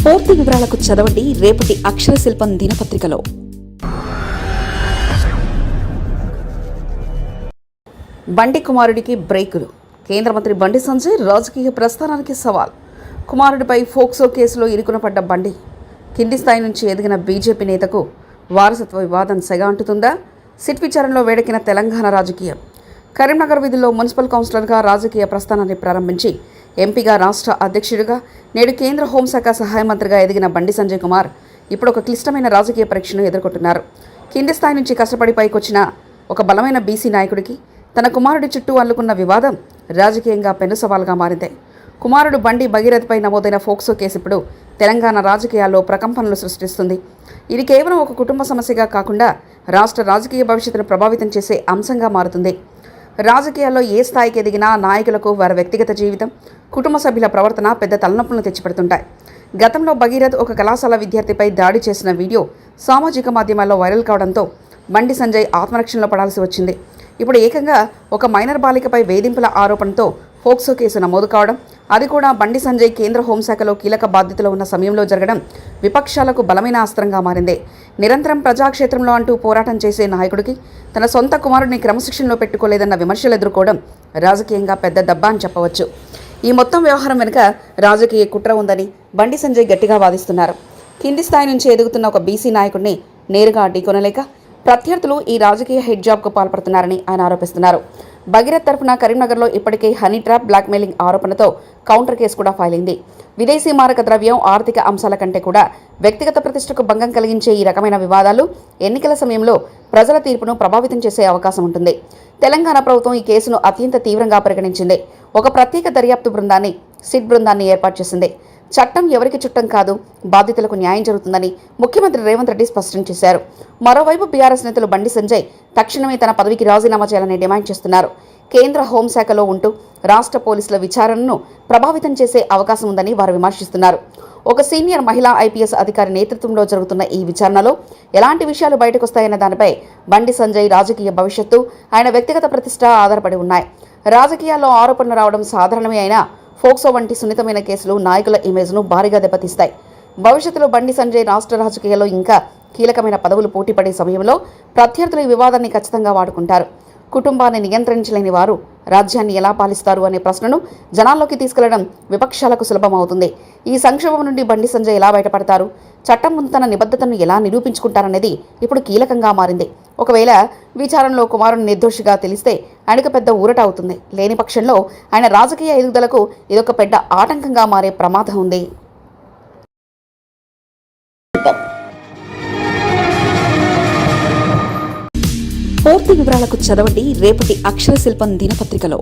పూర్తి వివరాలకు చదవండి రేపటి అక్షర శిల్పం దినపత్రికలో. బండి కుమారుడికి బ్రేకులు. కేంద్ర మంత్రి బండి సంజయ్ రాజకీయ ప్రస్థానానికి సవాల్. కుమారుడిపై ఫోక్సో కేసులో ఇరుకున పడ్డ బండి కింది స్థాయి నుంచి ఎదిగిన బీజేపీ నేతకు వారసత్వ వివాదం సెగ అంటుతుందా? సిట్ విచారణలో వేడెక్కిన తెలంగాణ రాజకీయం. కరీంనగర్ వీధుల్లో మున్సిపల్ కౌన్సిలర్గా రాజకీయ ప్రస్థానాన్ని ప్రారంభించి ఎంపీగా, రాష్ట్ర అధ్యక్షుడిగా, నేడు కేంద్ర హోంశాఖ సహాయ మంత్రిగా ఎదిగిన బండి సంజయ్ కుమార్ ఇప్పుడు ఒక క్లిష్టమైన రాజకీయ పరీక్షను ఎదుర్కొంటున్నారు. కింది స్థాయి నుంచి కష్టపడి పైకొచ్చిన ఒక బలమైన బీసీ నాయకుడికి తన కుమారుడి చుట్టూ అల్లుకున్న వివాదం రాజకీయంగా పెను సవాల్గా మారింది. కుమారుడు బండి భగీరథపై నమోదైన ఫోక్సో కేసు ఇప్పుడు తెలంగాణ రాజకీయాల్లో ప్రకంపనలు సృష్టిస్తుంది. ఇది కేవలం ఒక కుటుంబ సమస్యగా కాకుండా రాష్ట్ర రాజకీయ భవిష్యత్తును ప్రభావితం చేసే అంశంగా మారుతుంది. రాజకీయాల్లో ఏ స్థాయికి ఎదిగినా నాయకులకు వారి వ్యక్తిగత జీవితం, కుటుంబ సభ్యుల ప్రవర్తన పెద్ద తలనొప్పులను తెచ్చిపెడుతుంటాయి. గతంలో భగీరథ్ ఒక కళాశాల విద్యార్థిపై దాడి చేసిన వీడియో సామాజిక మాధ్యమాల్లో వైరల్ కావడంతో బండి సంజయ్ ఆత్మరక్షణలో పడాల్సి వచ్చింది. ఇప్పుడు ఏకంగా ఒక మైనర్ బాలికపై వేధింపుల ఆరోపణతో ఫోక్సో కేసు నమోదు కావడం, అది కూడా బండి సంజయ్ కేంద్ర హోంశాఖలో కీలక బాధ్యతలో ఉన్న సమయంలో జరగడం విపక్షాలకు బలమైన అస్త్రంగా మారింది. నిరంతరం ప్రజాక్షేత్రంలో అంటూ పోరాటం చేసే నాయకుడికి తన సొంత కుమారుడిని క్రమశిక్షణలో పెట్టుకోలేదన్న విమర్శలు ఎదుర్కోవడం రాజకీయంగా పెద్ద దెబ్బ అని చెప్పవచ్చు. ఈ మొత్తం వ్యవహారం వెనుక రాజకీయ కుట్ర ఉందని బండి సంజయ్ గట్టిగా వాదిస్తున్నారు. కింది స్థాయి నుంచి ఎదుగుతున్న ఒక బీసీ నాయకుడిని నేరుగా అడ్డుకొనలేక ప్రత్యర్థులు ఈ రాజకీయ హెడ్ జాబ్కు పాల్పడుతున్నారని ఆయన ఆరోపిస్తున్నారు. భగీరథ్ తరఫున కరీంనగర్లో ఇప్పటికే హనీ ట్రాప్, బ్లాక్మెయిలింగ్ ఆరోపణతో కౌంటర్ కేసు కూడా ఫైల్ అయింది. విదేశీ మారక ద్రవ్యం, ఆర్థిక అంశాల కంటే కూడా వ్యక్తిగత ప్రతిష్టకు భంగం కలిగించే ఈ రకమైన వివాదాలు ఎన్నికల సమయంలో ప్రజల తీర్పును ప్రభావితం చేసే అవకాశం ఉంటుంది. తెలంగాణ ప్రభుత్వం ఈ కేసును అత్యంత తీవ్రంగా పరిగణించింది. ఒక ప్రత్యేక దర్యాప్తు బృందాన్ని, సిట్ బృందాన్ని ఏర్పాటు చేసింది. చట్టం ఎవరికి చుట్టం కాదు, బాధితులకు న్యాయం జరుగుతుందని ముఖ్యమంత్రి రేవంత్ రెడ్డి స్పష్టం చేశారు. మరోవైపు బీఆర్ఎస్ నేతలు బండి సంజయ్ తక్షణమే తన పదవికి రాజీనామా చేయాలని డిమాండ్ చేస్తున్నారు. కేంద్ర హోంశాఖలో ఉంటూ రాష్ట్ర పోలీసుల విచారణను ప్రభావితం చేసే అవకాశం ఉందని వారు విమర్శిస్తున్నారు. ఒక సీనియర్ మహిళా ఐపీఎస్ అధికారి నేతృత్వంలో జరుగుతున్న ఈ విచారణలో ఎలాంటి విషయాలు బయటకొస్తాయన్న దానిపై బండి సంజయ్ రాజకీయ భవిష్యత్తు, ఆయన వ్యక్తిగత ప్రతిష్ట ఆధారపడి ఉన్నాయి. రాజకీయాల్లో ఆరోపణలు రావడం సాధారణమే అయినా ఫోక్సో వంటి సున్నితమైన కేసులు నాయకుల ఇమేజ్ను భారీగా దెబ్బతీస్తాయి. భవిష్యత్తులో బండి సంజయ్ రాష్ట్ర రాజకీయాల్లో ఇంకా కీలకమైన పదవులు పోటీపడే సమయంలో ప్రత్యర్థులు ఈ వివాదాన్ని ఖచ్చితంగా వాడుకుంటారు. కుటుంబాన్ని నియంత్రించలేని వారు రాజ్యాన్ని ఎలా పాలిస్తారు అనే ప్రశ్నను జనాల్లోకి తీసుకెళ్లడం విపక్షాలకు సులభమవుతుంది. ఈ సంక్షోభం నుండి బండి సంజయ్ ఎలా బయటపడతారు, చట్టం ముందు తన నిబద్ధతను ఎలా నిరూపించుకుంటారనేది ఇప్పుడు కీలకంగా మారింది. ఒకవేళ విచారణలో కుమారుని నిర్దోషిగా తెలిస్తే ఆయనకు పెద్ద ఊరట అవుతుంది. లేని పక్షంలో ఆయన రాజకీయ ఎదుగుదలకు ఇదొక పెద్ద ఆటంకంగా మారే ప్రమాదం ఉంది. పూర్తి వివరాలకు చదవండి రేపటి అక్షర శిల్పం దినపత్రికలో.